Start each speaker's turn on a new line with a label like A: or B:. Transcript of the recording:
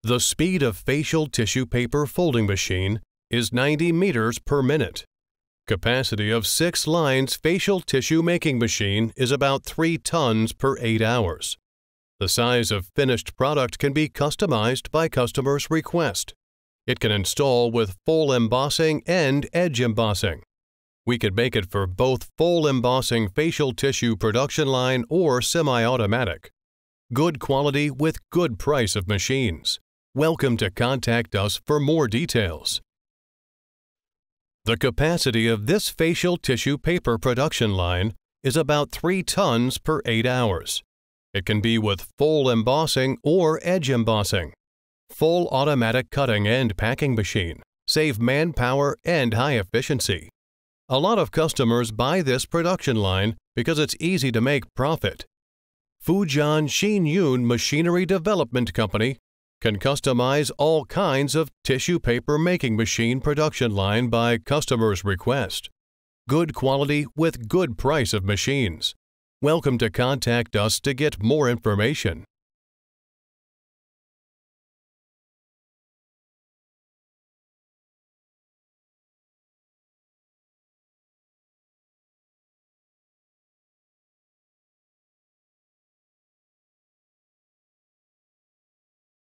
A: The speed of facial tissue paper folding machine is 90 meters per minute. Capacity of 6 lines facial tissue making machine is about 3 tons per 8 hours. The size of finished product can be customized by customer's request. It can install with full embossing and edge embossing. We could make it for both full embossing facial tissue production line or semi-automatic. Good quality with good price of machines. Welcome to contact us for more details. The capacity of this facial tissue paper production line is about 3 tons per 8 hours. It can be with full embossing or edge embossing. Full automatic cutting and packing machine. Save manpower and high efficiency. A lot of customers buy this production line because it's easy to make profit. Fujian Xinyun Machinery Development Company can customize all kinds of tissue paper making machine production line by customer's request. Good quality with good price of machines. Welcome to contact us to get more information.